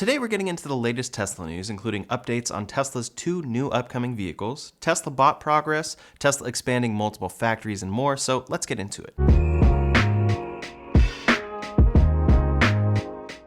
Today we're getting into the latest Tesla news, including updates on Tesla's 2 new upcoming vehicles, Tesla bot progress, Tesla expanding multiple factories, and more, so let's get into it.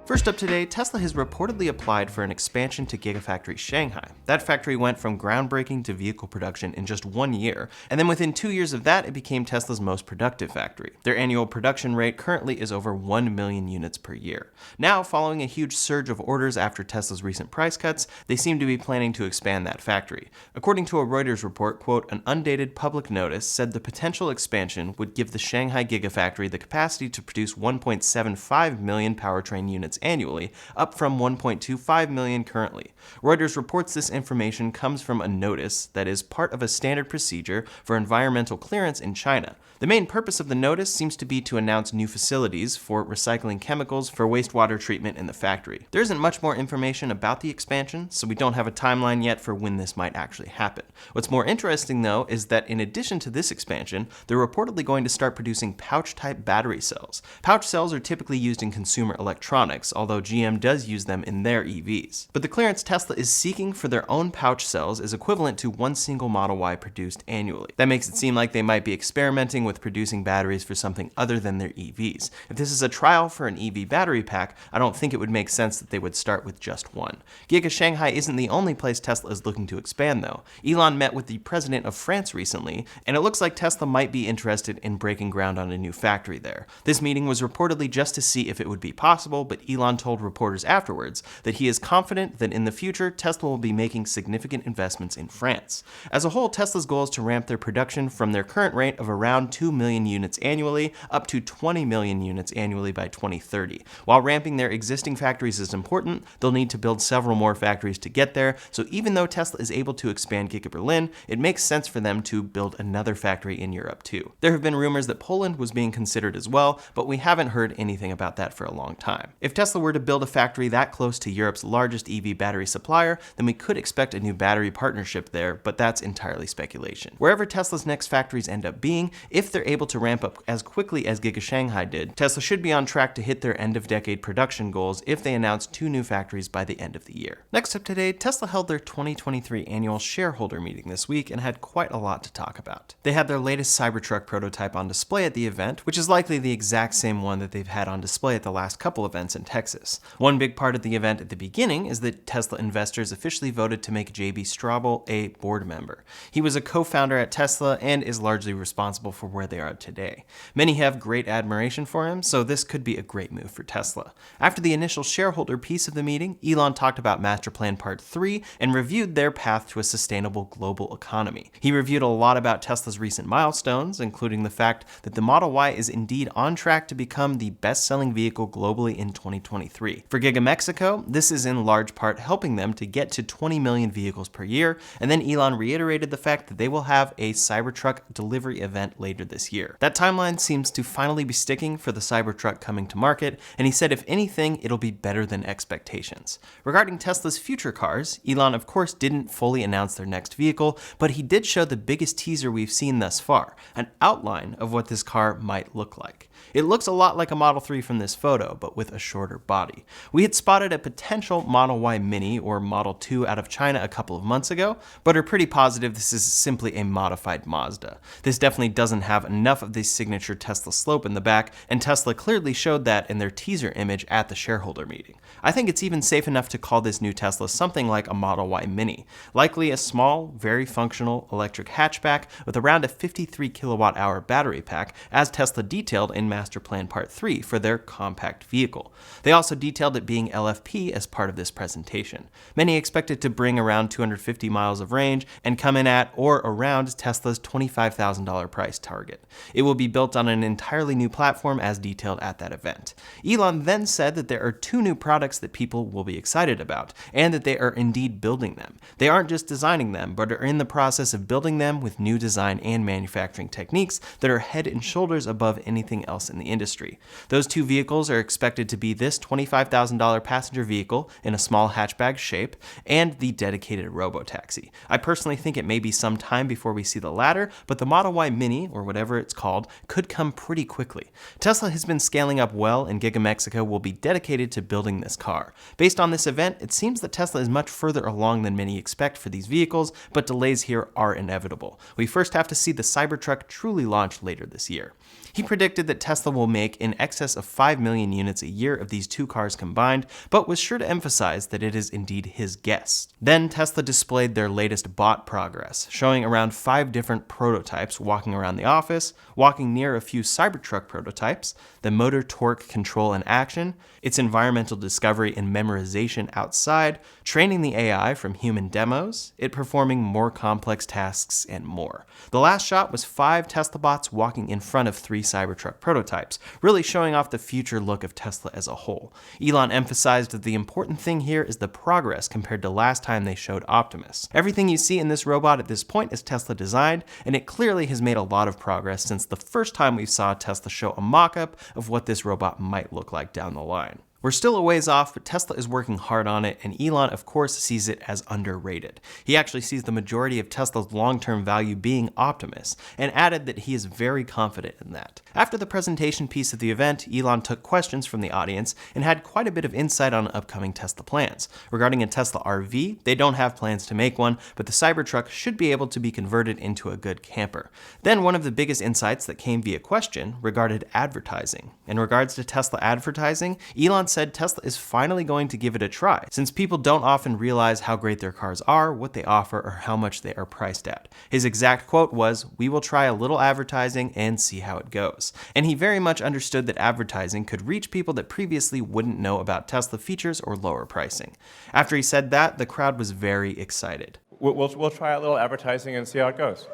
First up today, Tesla has reportedly applied for an expansion to Gigafactory Shanghai. That factory went from groundbreaking to vehicle production in just 1 year, and then within 2 years of that, it became Tesla's most productive factory. Their annual production rate currently is over 1 million units per year. Now, following a huge surge of orders after Tesla's recent price cuts, they seem to be planning to expand that factory. According to a Reuters report, quote, an undated public notice said the potential expansion would give the Shanghai Gigafactory the capacity to produce 1.75 million powertrain units annually, up from 1.25 million currently. Reuters reports this information comes from a notice that is part of a standard procedure for environmental clearance in China. The main purpose of the notice seems to be to announce new facilities for recycling chemicals for wastewater treatment in the factory. There isn't much more information about the expansion, so we don't have a timeline yet for when this might actually happen. What's more interesting, though, is that in addition to this expansion, they're reportedly going to start producing pouch-type battery cells. Pouch cells are typically used in consumer electronics, although GM does use them in their EVs. But the clearance Tesla is seeking for their own pouch cells is equivalent to one single Model Y produced annually. That makes it seem like they might be experimenting with producing batteries for something other than their EVs. If this is a trial for an EV battery pack, I don't think it would make sense that they would start with just one. Giga Shanghai isn't the only place Tesla is looking to expand, though. Elon met with the president of France recently, and it looks like Tesla might be interested in breaking ground on a new factory there. This meeting was reportedly just to see if it would be possible, but Elon told reporters afterwards that he is confident that in the future, Tesla will be making significant investments in France. As a whole, Tesla's goal is to ramp their production from their current rate of around 2 million units annually up to 20 million units annually by 2030. While ramping their existing factories is important, they'll need to build several more factories to get there, so even though Tesla is able to expand Giga Berlin, it makes sense for them to build another factory in Europe too. There have been rumors that Poland was being considered as well, but we haven't heard anything about that for a long time. If Tesla were to build a factory that close to Europe's largest EV battery supplier, then we could expect a new battery partnership there, but that's entirely speculation. Wherever Tesla's next factories end up being, if they're able to ramp up as quickly as Giga Shanghai did, Tesla should be on track to hit their end-of-decade production goals if they announce 2 new factories by the end of the year. Next up today, Tesla held their 2023 annual shareholder meeting this week and had quite a lot to talk about. They had their latest Cybertruck prototype on display at the event, which is likely the exact same one that they've had on display at the last couple events in Texas. One big part of the event at the beginning is that Tesla investors officially voted to make JB Straubel a board member. He was a co-founder at Tesla and is largely responsible for where they are today. Many have great admiration for him, so this could be a great move for Tesla. After the initial shareholder piece of the meeting, Elon talked about Master Plan Part 3 and reviewed their path to a sustainable global economy. He reviewed a lot about Tesla's recent milestones, including the fact that the Model Y is indeed on track to become the best-selling vehicle globally in 2023. For Giga Mexico, this is in large part helping them to get to 20 million vehicles per year, and then Elon reiterated the fact that they will have a Cybertruck delivery event later this year. That timeline seems to finally be sticking for the Cybertruck coming to market, and he said if anything, it'll be better than expectations. Regarding Tesla's future cars, Elon of course didn't fully announce their next vehicle, but he did show the biggest teaser we've seen thus far, an outline of what this car might look like. It looks a lot like a Model 3 from this photo, but with a shorter body. We had spotted a potential Model Y Mini or Model 2 out of China a couple of months ago, but are pretty positive this is simply a modified Mazda. This definitely doesn't have enough of the signature Tesla slope in the back, and Tesla clearly showed that in their teaser image at the shareholder meeting. I think it's even safe enough to call this new Tesla something like a Model Y Mini, likely a small, very functional electric hatchback with around a 53 kilowatt-hour battery pack, as Tesla detailed in Master Plan Part 3 for their compact vehicle. They also detailed it being LFP as part of this presentation. Many expect it to bring around 250 miles of range and come in at or around Tesla's $25,000 price target. It will be built on an entirely new platform as detailed at that event. Elon then said that there are 2 new products that people will be excited about, and that they are indeed building them. They aren't just designing them, but are in the process of building them with new design and manufacturing techniques that are head and shoulders above anything else else in the industry. Those two vehicles are expected to be this $25,000 passenger vehicle in a small hatchback shape and the dedicated robotaxi. I personally think it may be some time before we see the latter, but the Model Y Mini, or whatever it's called, could come pretty quickly. Tesla has been scaling up well, and Giga Mexico will be dedicated to building this car. Based on this event, it seems that Tesla is much further along than many expect for these vehicles, but delays here are inevitable. We first have to see the Cybertruck truly launch later this year. He predicted that Tesla will make in excess of 5 million units a year of these two cars combined, but was sure to emphasize that it is indeed his guess. Then Tesla displayed their latest bot progress, showing around 5 different prototypes walking around the office, walking near a few Cybertruck prototypes, the motor torque control and action, its environmental discovery and memorization outside, training the AI from human demos, it performing more complex tasks, and more. The last shot was 5 Tesla bots walking in front of 3 Cybertruck prototypes, really showing off the future look of Tesla as a whole. Elon emphasized that the important thing here is the progress compared to last time they showed Optimus. Everything you see in this robot at this point is Tesla designed, and it clearly has made a lot of progress since the first time we saw Tesla show a mock-up of what this robot might look like down the line. We're still a ways off, but Tesla is working hard on it, and Elon, of course, sees it as underrated. He actually sees the majority of Tesla's long-term value being Optimus, and added that he is very confident in that. After the presentation piece of the event, Elon took questions from the audience and had quite a bit of insight on upcoming Tesla plans. Regarding a Tesla RV, they don't have plans to make one, but the Cybertruck should be able to be converted into a good camper. Then one of the biggest insights that came via question regarded advertising. In regards to Tesla advertising, Elon said Tesla is finally going to give it a try, since people don't often realize how great their cars are, what they offer, or how much they are priced at. His exact quote was, "We will try a little advertising and see how it goes." And he very much understood that advertising could reach people that previously wouldn't know about Tesla features or lower pricing. After he said that, the crowd was very excited. We'll try a little advertising and see how it goes.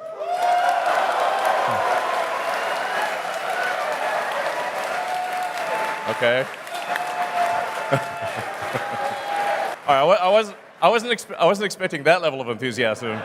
Okay. All right, I wasn't expecting that level of enthusiasm.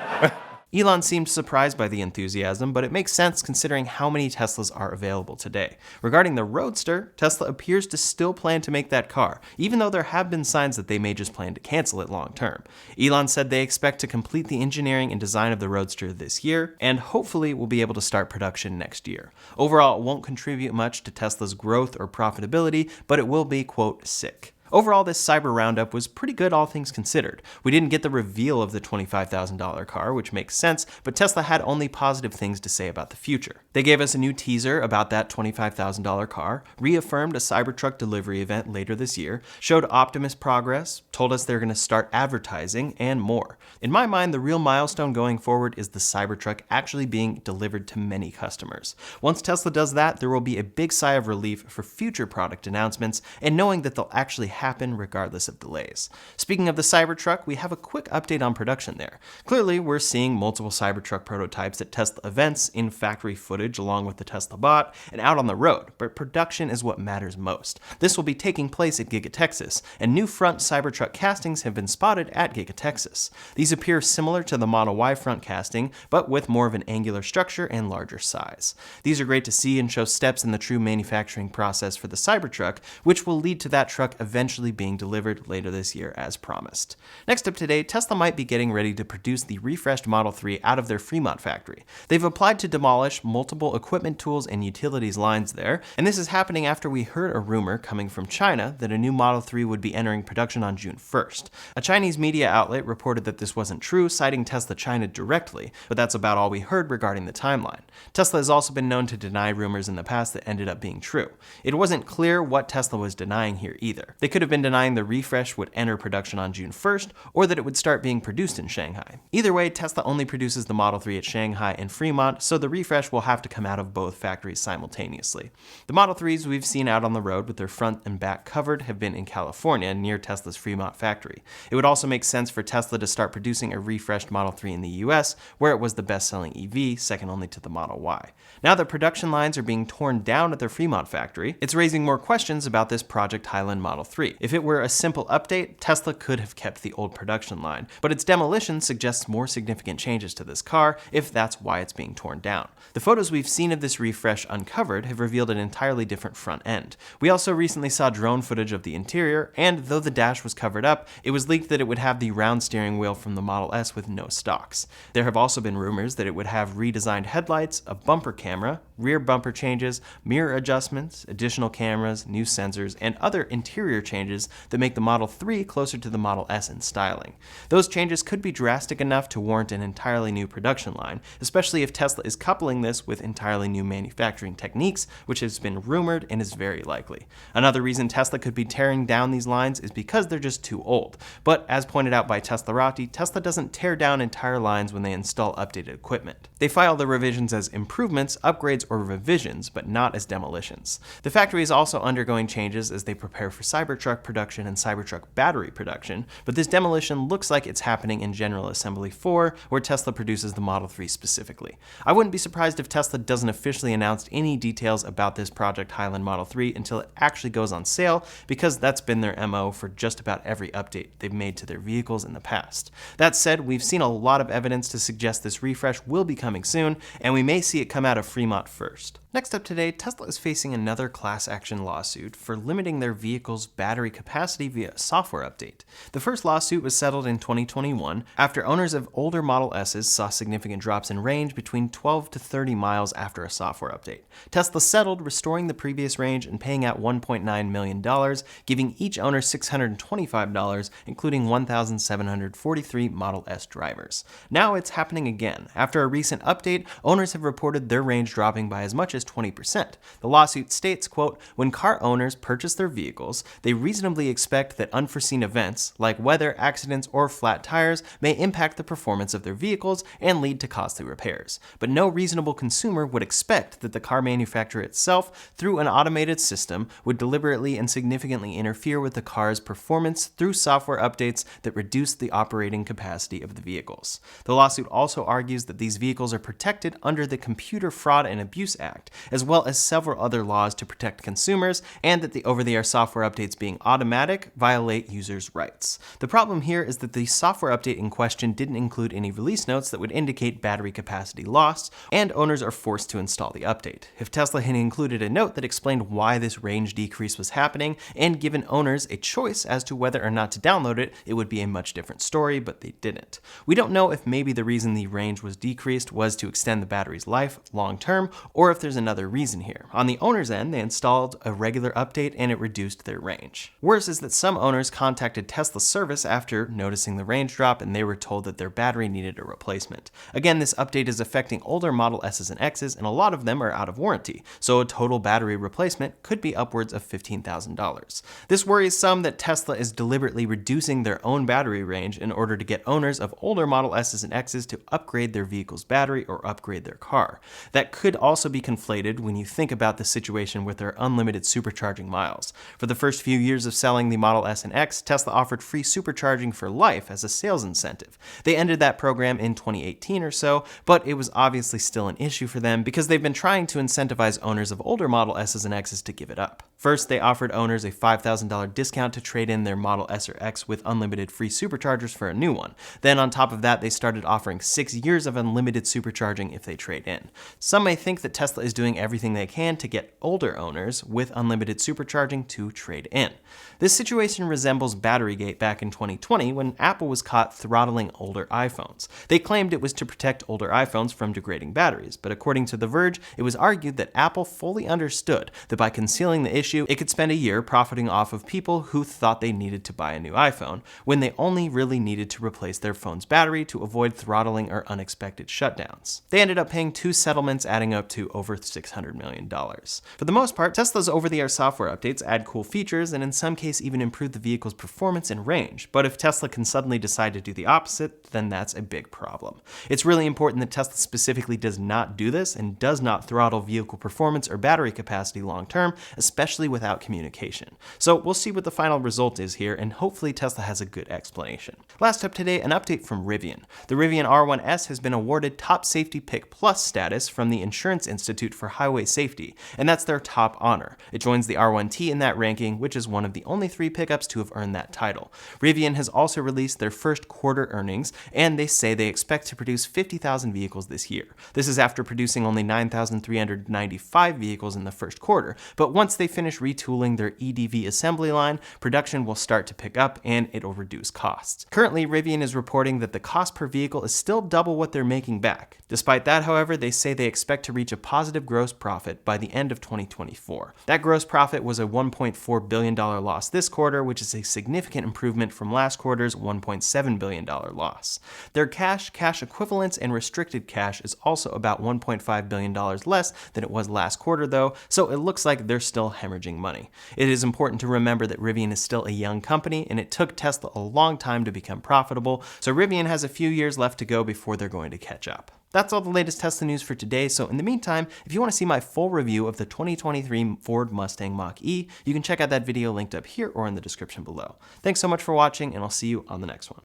Elon seemed surprised by the enthusiasm, but it makes sense considering how many Teslas are available today. Regarding the Roadster, Tesla appears to still plan to make that car, even though there have been signs that they may just plan to cancel it long term. Elon said they expect to complete the engineering and design of the Roadster this year, and hopefully will be able to start production next year. Overall, it won't contribute much to Tesla's growth or profitability, but it will be, quote, sick. Overall, this Cyber Roundup was pretty good all things considered. We didn't get the reveal of the $25,000 car, which makes sense, but Tesla had only positive things to say about the future. They gave us a new teaser about that $25,000 car, reaffirmed a Cybertruck delivery event later this year, showed Optimus progress, told us they're going to start advertising, and more. In my mind, the real milestone going forward is the Cybertruck actually being delivered to many customers. Once Tesla does that, there will be a big sigh of relief for future product announcements, and knowing that they'll actually happen regardless of delays. Speaking of the Cybertruck, we have a quick update on production there. Clearly, we're seeing multiple Cybertruck prototypes at Tesla events, in factory footage along with the Tesla bot, and out on the road, but production is what matters most. This will be taking place at Giga Texas, and new front Cybertruck castings have been spotted at Giga Texas. These appear similar to the Model Y front casting, but with more of an angular structure and larger size. These are great to see and show steps in the true manufacturing process for the Cybertruck, which will lead to that truck eventually being delivered later this year as promised. Next up today, Tesla might be getting ready to produce the refreshed Model 3 out of their Fremont factory. They've applied to demolish multiple equipment tools and utilities lines there, and this is happening after we heard a rumor coming from China that a new Model 3 would be entering production on June 1st. A Chinese media outlet reported that this wasn't true, citing Tesla China directly, but that's about all we heard regarding the timeline. Tesla has also been known to deny rumors in the past that ended up being true. It wasn't clear what Tesla was denying here either. They could have been denying the refresh would enter production on June 1st, or that it would start being produced in Shanghai. Either way, Tesla only produces the Model 3 at Shanghai and Fremont, so the refresh will have to come out of both factories simultaneously. The Model 3s we've seen out on the road with their front and back covered have been in California, near Tesla's Fremont factory. It would also make sense for Tesla to start producing a refreshed Model 3 in the US, where it was the best-selling EV, second only to the Model Y. Now that production lines are being torn down at their Fremont factory, it's raising more questions about this Project Highland Model 3. 3. If it were a simple update, Tesla could have kept the old production line, but its demolition suggests more significant changes to this car if that's why it's being torn down. The photos we've seen of this refresh uncovered have revealed an entirely different front end. We also recently saw drone footage of the interior, and though the dash was covered up, it was leaked that it would have the round steering wheel from the Model S with no stalks. There have also been rumors that it would have redesigned headlights, a bumper camera, rear bumper changes, mirror adjustments, additional cameras, new sensors, and other interior changes that make the Model 3 closer to the Model S in styling. Those changes could be drastic enough to warrant an entirely new production line, especially if Tesla is coupling this with entirely new manufacturing techniques, which has been rumored and is very likely. Another reason Tesla could be tearing down these lines is because they're just too old. But as pointed out by Teslarati, Tesla doesn't tear down entire lines when they install updated equipment. They file the revisions as improvements, upgrades, or revisions, but not as demolitions. The factory is also undergoing changes as they prepare for Cybertruck production and Cybertruck battery production, but this demolition looks like it's happening in General Assembly 4, where Tesla produces the Model 3 specifically. I wouldn't be surprised if Tesla doesn't officially announce any details about this Project Highland Model 3 until it actually goes on sale, because that's been their MO for just about every update they've made to their vehicles in the past. That said, we've seen a lot of evidence to suggest this refresh will be coming soon, and we may see it come out of Fremont first. Next up today, Tesla is facing another class action lawsuit for limiting their vehicle's battery capacity via a software update. The first lawsuit was settled in 2021 after owners of older Model S's saw significant drops in range between 12 to 30 miles after a software update. Tesla settled, restoring the previous range and paying out $1.9 million, giving each owner $625, including 1,743 Model S drivers. Now it's happening again. After a recent update, owners have reported their range dropping by as much as 20%. The lawsuit states, quote, "When car owners purchase their vehicles, they reasonably expect that unforeseen events, like weather, accidents, or flat tires, may impact the performance of their vehicles and lead to costly repairs. But no reasonable consumer would expect that the car manufacturer itself, through an automated system, would deliberately and significantly interfere with the car's performance through software updates that reduce the operating capacity of the vehicles." The lawsuit also argues that these vehicles are protected under the Computer Fraud and Abuse Act, as well as several other laws to protect consumers, and that the over-the-air software updates being automatic violate users' rights. The problem here is that the software update in question didn't include any release notes that would indicate battery capacity loss, and owners are forced to install the update. If Tesla had included a note that explained why this range decrease was happening, and given owners a choice as to whether or not to download it, it would be a much different story, but they didn't. We don't know if maybe the reason the range was decreased was to extend the battery's life long term, or if there's another reason here. On the owner's end, they installed a regular update and it reduced their range. Worse is that some owners contacted Tesla service after noticing the range drop, and they were told that their battery needed a replacement. Again, this update is affecting older Model S's and X's, and a lot of them are out of warranty, so a total battery replacement could be upwards of $15,000. This worries some that Tesla is deliberately reducing their own battery range in order to get owners of older Model S's and X's to upgrade their vehicle's battery or upgrade their car. That could also be conflated when you think about the situation with their unlimited supercharging miles. For the first few years of selling the Model S and X, Tesla offered free supercharging for life as a sales incentive. They ended that program in 2018 or so, but it was obviously still an issue for them because they've been trying to incentivize owners of older Model S's and X's to give it up. First, they offered owners a $5,000 discount to trade in their Model S or X with unlimited free superchargers for a new one. Then on top of that, they started offering 6 years of unlimited supercharging if they trade in. Some may think that Tesla is doing everything they can to get older owners with unlimited supercharging to trade in. This situation resembles Batterygate back in 2020 when Apple was caught throttling older iPhones. They claimed it was to protect older iPhones from degrading batteries, but according to The Verge, it was argued that Apple fully understood that by concealing the issue, it could spend a year profiting off of people who thought they needed to buy a new iPhone, when they only really needed to replace their phone's battery to avoid throttling or unexpected shutdowns. They ended up paying 2 settlements adding up to over $600 million. For the most part, Tesla's over-the-air software updates add cool features and in some cases even improve the vehicle's performance and range, but if Tesla can suddenly decide to do the opposite, then that's a big problem. It's really important that Tesla specifically does not do this and does not throttle vehicle performance or battery capacity long term, especially especially without communication. So we'll see what the final result is here, and hopefully Tesla has a good explanation. Last up today, an update from Rivian. The Rivian R1S has been awarded Top Safety Pick Plus status from the Insurance Institute for Highway Safety, and that's their top honor. It joins the R1T in that ranking, which is one of the only 3 pickups to have earned that title. Rivian has also released their first quarter earnings, and they say they expect to produce 50,000 vehicles this year. This is after producing only 9,395 vehicles in the first quarter, but once they finish retooling their EDV assembly line, production will start to pick up and it'll reduce costs. Currently, Rivian is reporting that the cost per vehicle is still double what they're making back. Despite that, however, they say they expect to reach a positive gross profit by the end of 2024. That gross profit was a $1.4 billion loss this quarter, which is a significant improvement from last quarter's $1.7 billion loss. Their cash equivalents, and restricted cash is also about $1.5 billion less than it was last quarter though, so it looks like they're still hemorrhaging money. It is important to remember that Rivian is still a young company, and it took Tesla a long time to become profitable, so Rivian has a few years left to go before they're going to catch up. That's all the latest Tesla news for today, so in the meantime, if you want to see my full review of the 2023 Ford Mustang Mach-E, you can check out that video linked up here or in the description below. Thanks so much for watching, and I'll see you on the next one.